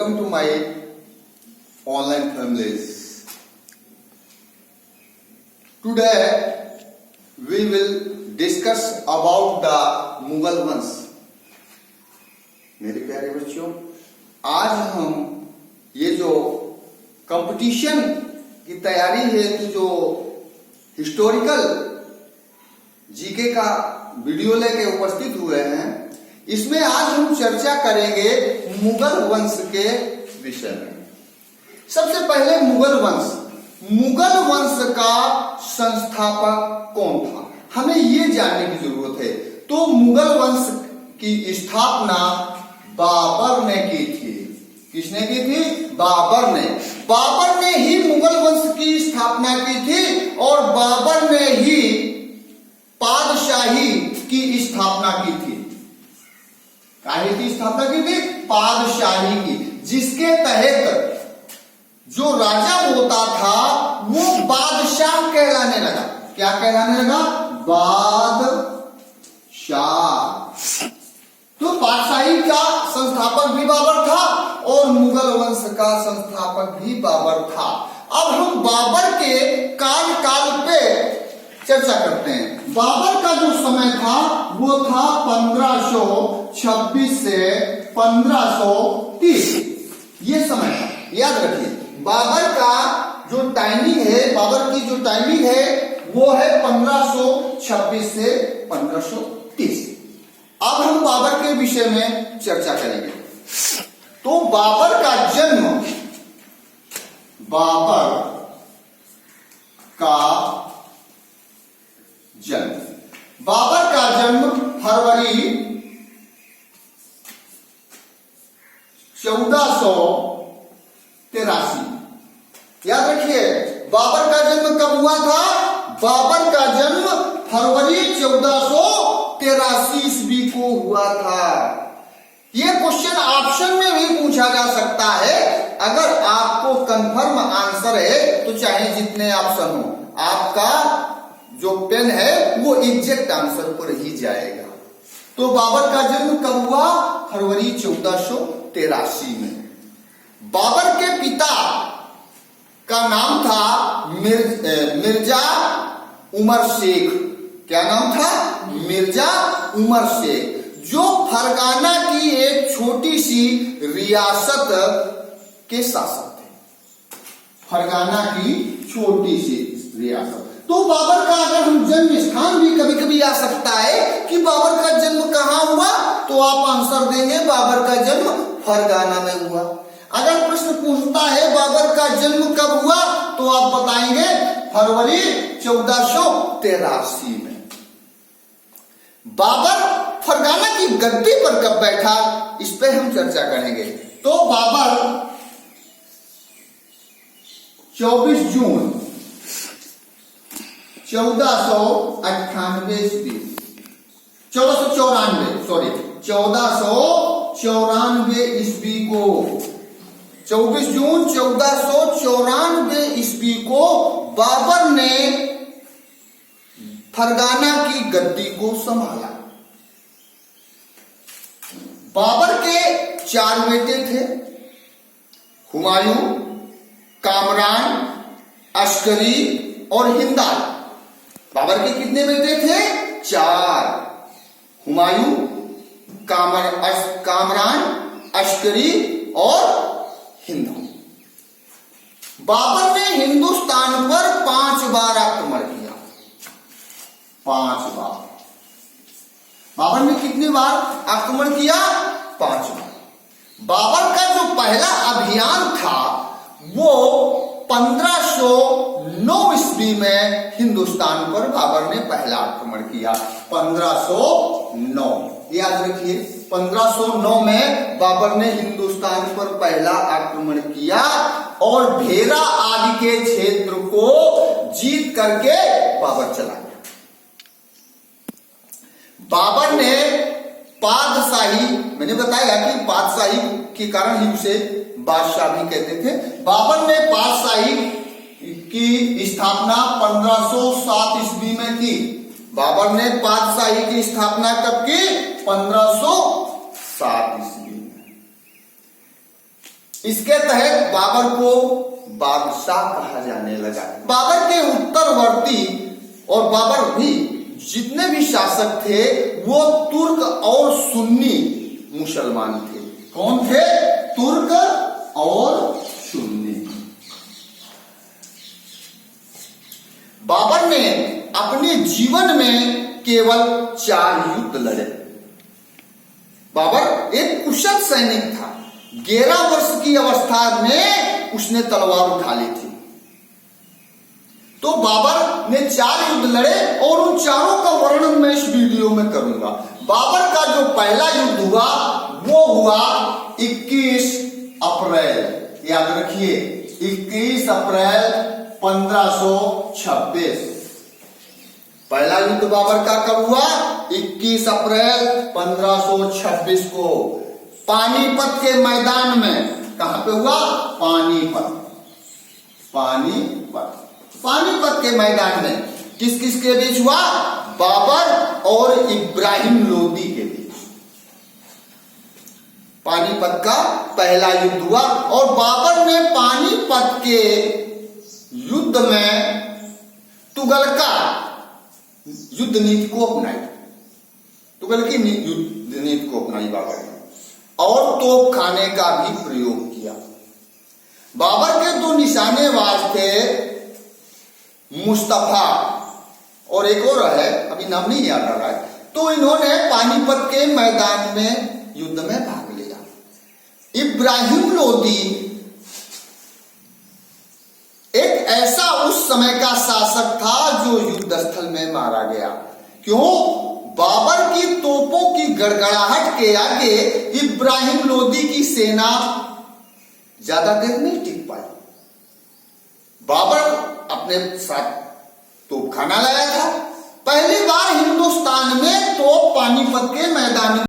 welcome to my online families. Today we will discuss about the Mughal वंश. मेरे प्यारे बच्चों, आज हम ये जो कंपटीशन की तैयारी है तो जो हिस्टोरिकल जीके का वीडियो लेके उपस्थित हुए हैं, इसमें आज हम चर्चा करेंगे मुगल वंश के विषय में. सबसे पहले मुगल वंश का संस्थापक कौन था, हमें ये जानने की जरूरत है. तो मुगल वंश की स्थापना बाबर ने की थी. किसने की थी? बाबर ने ही मुगल वंश की स्थापना की थी और बाबर ने ही पादशाही की स्थापना की थी. काहे की स्थापना की थी? पादशाही की, जिसके तहत जो राजा होता था वो बादशाह कहलाने लगा. क्या कहलाने लगा? बादशाह. तो बादशाही का संस्थापक भी बाबर था और मुगल वंश का संस्थापक भी बाबर था. अब हम बाबर के कार्यकाल पे चर्चा करते हैं. बाबर का जो समय था वो था 1526 से 1530. ये समय था, याद रखिए. बाबर का जो टाइमिंग है, बाबर की जो टाइमिंग है वो है 1526 से 1530. अब हम बाबर के विषय में चर्चा करेंगे. तो बाबर का जन्म फरवरी 1483. याद रखिए, बाबर का जन्म कब हुआ था? बाबर का जन्म फरवरी 1483 ईस्वी को हुआ था. यह क्वेश्चन ऑप्शन में भी पूछा जा सकता है. अगर आपको कंफर्म आंसर है तो चाहे जितने ऑप्शन हो, आपका जो पेन है वो एग्जैक्ट आंसर पर ही जाएगा. तो बाबर का जन्म कब हुआ? फरवरी 1483 में. बाबर के पिता का नाम था मिर्जा उमर शेख. क्या नाम था? मिर्जा उमर शेख, जो फरगाना की एक छोटी सी रियासत के शासक थे. फरगाना की छोटी सी रियासत. तो बाबर का अगर हम जन्म स्थान भी कभी कभी आ सकता है कि बाबर का जन्म कहां हुआ, तो आप आंसर देंगे बाबर का जन्म फरगाना में हुआ. अगर प्रश्न पूछता है बाबर का जन्म कब हुआ, तो आप बताएंगे फरवरी 1483 में. बाबर फरगाना की गद्दी पर कब बैठा, इस पे हम चर्चा करेंगे. तो बाबर 24 जून 1498 ईस्वी 1494 ईस्वी को 24 जून 1494 ईस्वी को बाबर ने फरगाना की गद्दी को संभाला. बाबर के 4 बेटे थे: हुमायूं, कामरान, अस्करी और हिंदाल. बाबर के कितने बेटे थे? 4. हुमायूं, कामरान, अस्करी और हिंदाल. बाबर ने हिंदुस्तान पर 5 बार आक्रमण किया. 5 बार. बाबर ने कितनी बार आक्रमण किया? 5 बार. बाबर का जो पहला अभियान था वो 1509 ईस्वी में हिंदुस्तान पर बाबर ने पहला आक्रमण किया. 1509, याद रखिए. 1509 में बाबर ने हिंदुस्तान पर पहला आक्रमण किया और भेरा आदि के क्षेत्र को जीत करके बाबर चला गया. बाबर ने पादशाही, मैंने बताया कि पादशाही के कारण ही उसे बादशाह भी कहते थे. बाबर ने पादशाही की स्थापना 1507 ईस्वी में की. बाबर ने पादशाही की स्थापना कब की? 1507 ईस्वी में. इसके तहत बाबर को बादशाह कहा जाने लगा। बाबर के उत्तरवर्ती और बाबर भी जितने भी शासक थे वो तुर्क और सुन्नी मुसलमान थे। कौन थे? तुर्क और सुन्नी। बाबर ने अपने जीवन में केवल 4 युद्ध लड़े। बाबर एक कुशल सैनिक था। 11 वर्ष की अवस्था में उसने तलवार उठा ली थी। तो बाबर ने 4 युद्ध लड़े और उन चारों का वर्णन मैं इस वीडियो में करूंगा। बाबर का जो पहला युद्ध हुआ वो हुआ 21 अप्रैल, याद रखिए 21 अप्रैल 1526। पहला युद्ध बाबर का कब हुआ? 21 अप्रैल 1526 को पानीपत के मैदान में। कहां पे हुआ? पानीपत। पानीपत के मैदान में किस किस के बीच हुआ? बाबर और इब्राहिम लोदी के बीच पानीपत का पहला युद्ध हुआ। और बाबर ने पानीपत के युद्ध में तुगलका युद्ध नीति को अपनाई। तुगलकी युद्ध नीति को अपनाई बाबर ने और तोप खाने का भी प्रयोग किया। बाबर के 2 निशानेबाज थे, मुस्तफा और एक और है, अभी नाम नहीं याद आ रहा है। तो इन्होंने पानीपत के मैदान में युद्ध में भाग लिया। इब्राहिम लोदी एक ऐसा उस समय का शासक था जो युद्ध स्थल में मारा गया। क्यों? बाबर की तोपों की गड़गड़ाहट के आगे इब्राहिम लोदी की सेना ज्यादा देर नहीं टिक पाई। बाबर अपने साथ तोपखाना लाया था। पहली बार हिंदुस्तान में तोप पानीपत के मैदान